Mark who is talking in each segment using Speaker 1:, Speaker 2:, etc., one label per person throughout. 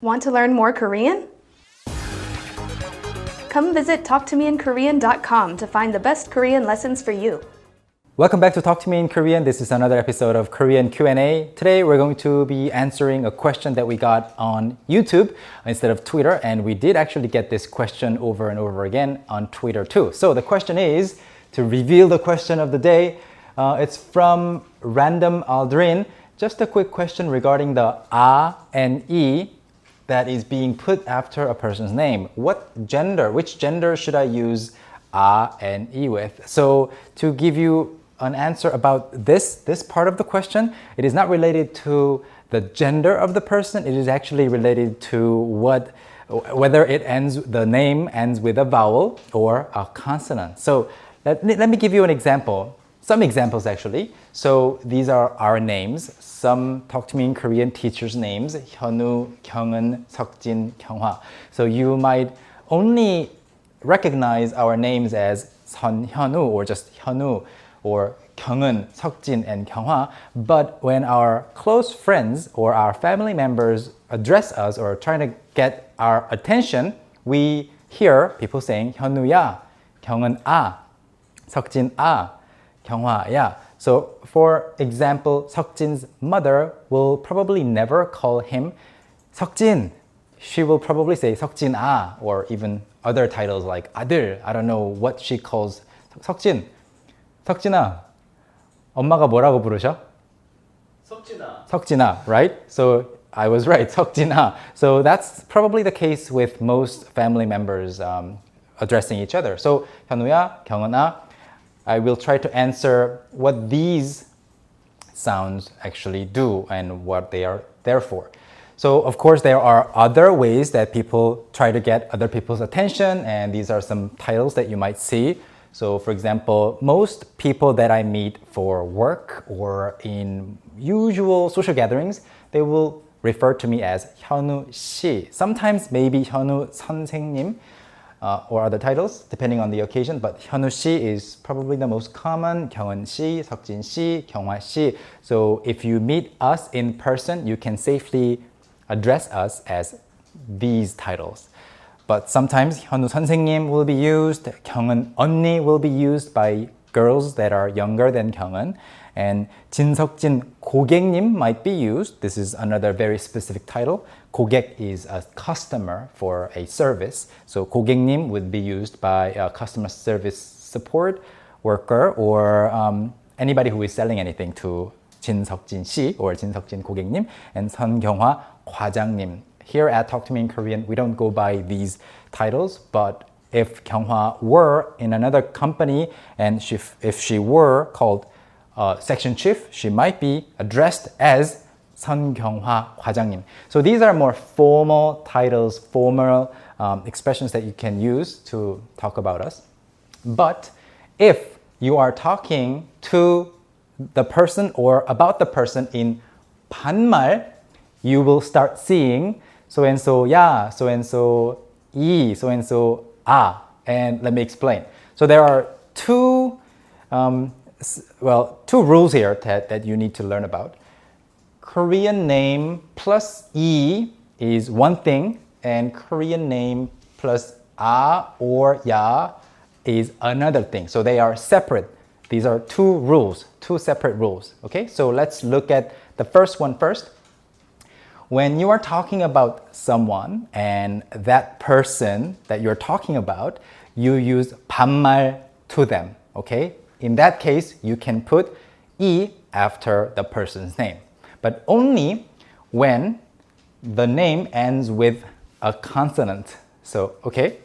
Speaker 1: Want to learn more Korean? Come visit talktomeinkorean.com to find the best Korean lessons for you.
Speaker 2: Welcome back to Talk to Me in Korean. This is another episode of Korean Q&A. Today we're going to be answering a question that we got on YouTube instead of Twitter, and we did actually get this question over and over again on Twitter too. So the question is, to reveal the question of the day, it's from Random Aldrin. Just a quick question regarding the A and E that is being put after a person's name. Which gender should I use A and E with? So to give you an answer about this part of the question, it is not related to the gender of the person. It is actually related to whether the name ends with a vowel or a consonant. So let me give you an example. Some examples actually. So these are our names. Some Talk to Me in Korean teachers' names. Hyunwoo, Kyungin, Seokjin, Kyunghwa. So you might only recognize our names as Son Hyunwoo or just Hyunwoo or Kyungin, Seokjin, and Kyunghwa. But when our close friends or our family members address us or trying to get our attention, we hear people saying Hyunwoo-ya, Kyungin-a, Seokjin-a, Kyunghwa-ya. So for example, Seokjin's mother will probably never call him Seokjin. She will probably say Seokjin-a, or even other titles like 아들. I don't know what she calls Seokjin. 석진아, 엄마가 뭐라고 부르셔? 석진아, right? So I was right, 석진아. So that's probably the case with most family members addressing each other. So 현우야, 경은아, I will try to answer what these sounds actually do and what they are there for. So of course there are other ways that people try to get other people's attention, and these are some titles that you might see. So for example, most people that I meet for work or in usual social gatherings, they will refer to me as 현우 씨. Sometimes maybe 현우 선생님 or other titles, depending on the occasion, but 현우 씨 is probably the most common. 경은 씨, 석진 씨, 경화 씨. So if you meet us in person, you can safely address us as these titles. But sometimes 현우 선생님 will be used, 경은 언니 will be used by girls that are younger than 경은, and 진석진 고객님 might be used. This is another very specific title. 고객 is a customer for a service. So 고객님 would be used by a customer service support worker or anybody who is selling anything to 진석진 씨 or 진석진 고객님, and 선경화 과장님. Here at Talk to Me in Korean, we don't go by these titles, but if Kyunghwa were in another company and if she were called section chief, she might be addressed as Son Kyunghwa 과장님. So these are more formal titles, formal expressions that you can use to talk about us. But if you are talking to the person or about the person in 반말, you will start seeing so-and-so ya, so-and-so 이, so-and-so a. And let me explain. So there are two rules here that you need to learn about. Korean name plus 이 is one thing, and Korean name plus a or ya is another thing. So they are separate. These are two separate rules. Okay, so let's look at the first one first. When you are talking about someone and that person that you're talking about, you use 반말 to them, okay? In that case, you can put 이 after the person's name, but only when the name ends with a consonant. So, okay,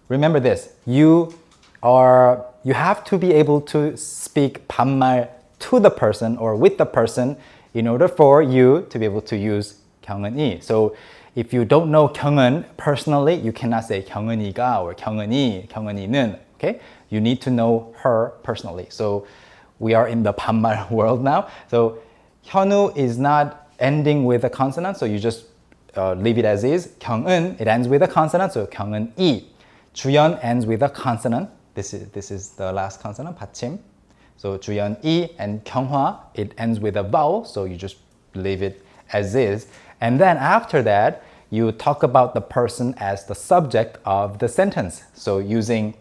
Speaker 2: remember this. You have to be able to speak 반말 to the person or with the person in order for you to be able to use 경은이. So if you don't know 경은 personally, you cannot say 경은이가 or 경은이, 경은이는. Okay, you need to know her personally. So we are in the 반말 world now. So 현우 is not ending with a consonant, so you just leave it as is. 경은, it ends with a consonant, so 경은이. 주연 ends with a consonant. This is the last consonant, 받침. So 주연이, and 경화, it ends with a vowel, so you just leave it as is. And then after that, you talk about the person as the subject of the sentence. So using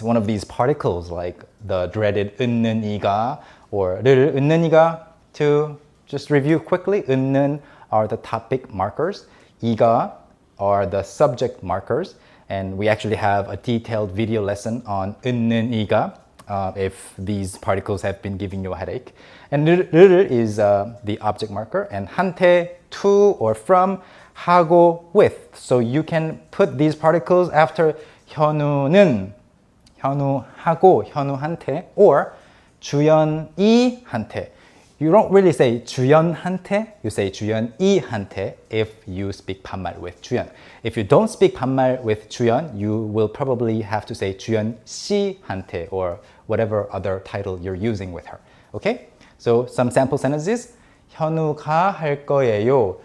Speaker 2: one of these particles like the dreaded 은는 이가 or 를 은는 이가. To just review quickly, 은는 are the topic markers, 이가 are the subject markers, and we actually have a detailed video lesson on 은는 이가 if these particles have been giving you a headache. And 를 is the object marker, and 한테, to or from, 하고, with. So you can put these particles after 현우는, 현우하고, 현우한테, or 주연이한테. You don't really say 주연한테, you say 주연이한테 if you speak 반말 with 주연. If you don't speak 반말 with 주연, you will probably have to say 주연씨한테 or whatever other title you're using with her. Okay? So some sample sentences. 현우가 할 거예요.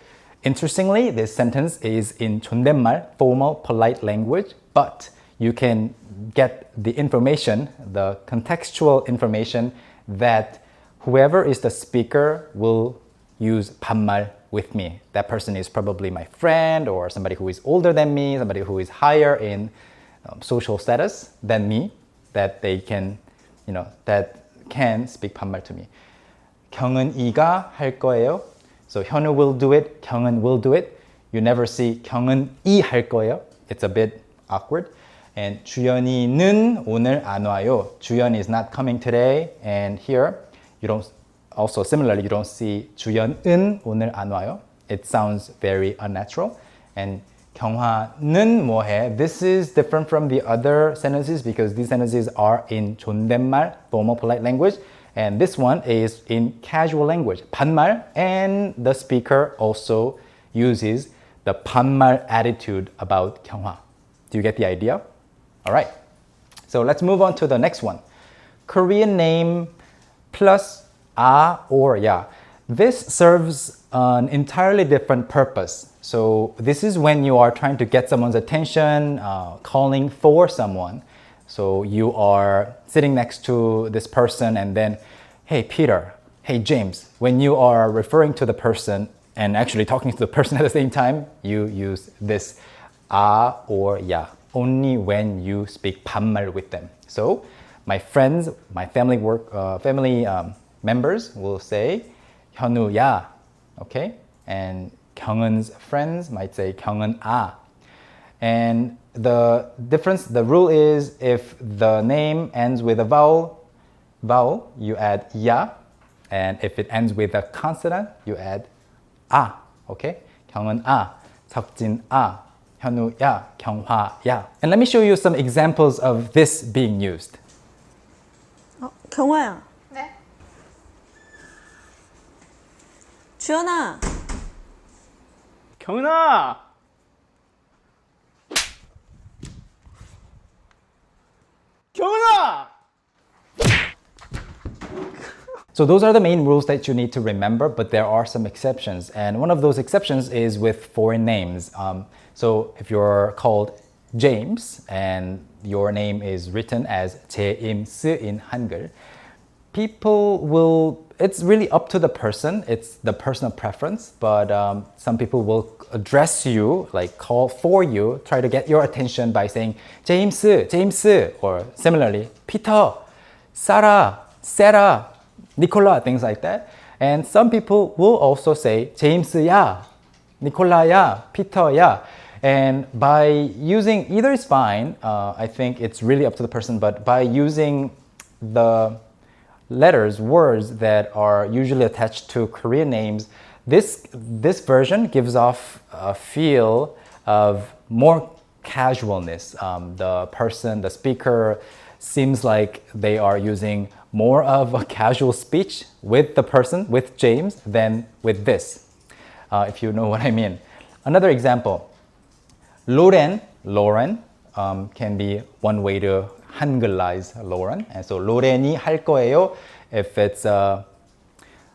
Speaker 2: Interestingly, this sentence is in 존댓말, formal, polite language, but you can get the information, the contextual information that whoever is the speaker will use 반말 with me. That person is probably my friend or somebody who is older than me, somebody who is higher in social status than me, that they can, that can speak 반말 to me. 경은이가 할 거예요. So 현우 will do it, 경은 will do it. You never see 경은이 할 거예요. It's a bit awkward. And 주연이는 오늘 안 와요. 주연 is not coming today. And here, you don't, also similarly, you don't see 주연은 오늘 안 와요. It sounds very unnatural. And 경화는 뭐해? This is different from the other sentences because these sentences are in 존댓말, formal polite language. And this one is in casual language, 반말. And the speaker also uses the 반말 attitude about 경화. Do you get the idea? All right. So let's move on to the next one. Korean name plus a or ya. This serves an entirely different purpose. So this is when you are trying to get someone's attention, calling for someone. So you are sitting next to this person and then, hey Peter, hey James. When you are referring to the person and actually talking to the person at the same time, you use this a or ya. Only when you speak 반말 with them. So my friends, my family members will say 현우야, okay? And 경은's friends might say 경은아. And the difference, the rule is if the name ends with a vowel, you add ya. And if it ends with a consonant, you add a, okay? 경은아, 석진아, 현우야, 경화야. And let me show you some examples of this being used.
Speaker 3: 경화야.
Speaker 4: 네?
Speaker 3: 주연아.
Speaker 5: 경은아! 경은아!
Speaker 2: So those are the main rules that you need to remember, but there are some exceptions. And one of those exceptions is with foreign names. So if you're called James and your name is written as 제임스 in Hangul, people will, it's really up to the person, it's the personal preference, but some people will address you, like call for you, try to get your attention by saying 제임스, or similarly, Peter, Sarah, Nicola, things like that. And some people will also say 제임스야, 니콜라야, 피터야. And by using, either is fine, I think it's really up to the person, but by using the letters, words that are usually attached to Korean names, this version gives off a feel of more casualness. The person, the speaker, seems like they are using more of a casual speech with the person, with James, than with this, if you know what I mean. Another example, Lauren can be one way to Hangullize Lauren. And so 로렌이 할 거예요. If it's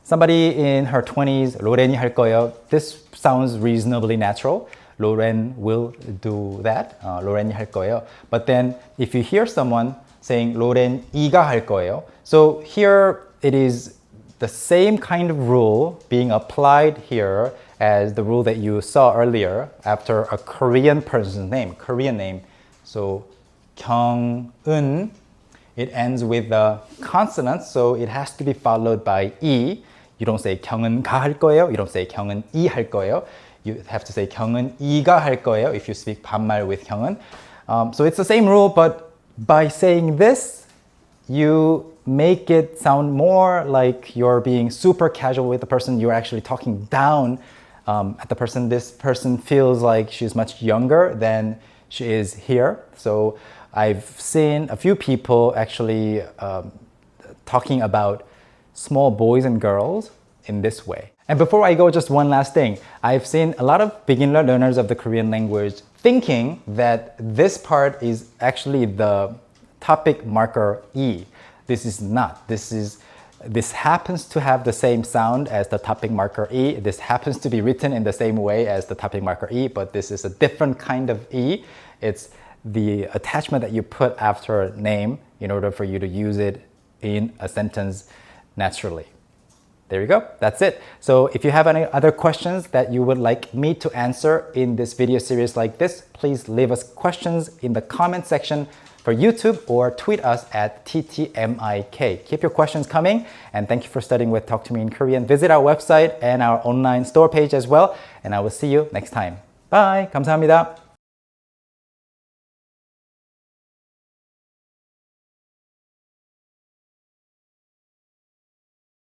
Speaker 2: somebody in her 20s, 로렌이 할 거예요. This sounds reasonably natural. Lauren will do that. 로렌이 할 거예요. But then if you hear someone saying 로렌이가 할 거예요, so here it is the same kind of rule being applied here as the rule that you saw earlier after a Korean person's name, Korean name. So Kyung-eun, it ends with a consonant, so it has to be followed by E. You don't say 경은가 할 거예요. You don't say 경은이 할 거예요. You have to say 경은이가 할 거예요 if you speak 반말 with 경은. So it's the same rule, but by saying this, you make it sound more like you're being super casual with the person. You're actually talking down at the person. This person feels like she's much younger than she is here. So I've seen a few people actually talking about small boys and girls in this way. And before I go, just one last thing. I've seen a lot of beginner learners of the Korean language thinking that this part is actually the topic marker E. This is not. This happens to have the same sound as the topic marker E. This happens to be written in the same way as the topic marker E, but this is a different kind of E. It's the attachment that you put after a name in order for you to use it in a sentence naturally. There you go. That's it. So if you have any other questions that you would like me to answer in this video series like this, please leave us questions in the comment section for YouTube or tweet us at TTMIK. Keep your questions coming, and thank you for studying with Talk to Me in Korean. Visit our website and our online store page as well, and I will see you next time. Bye. 감사합니다.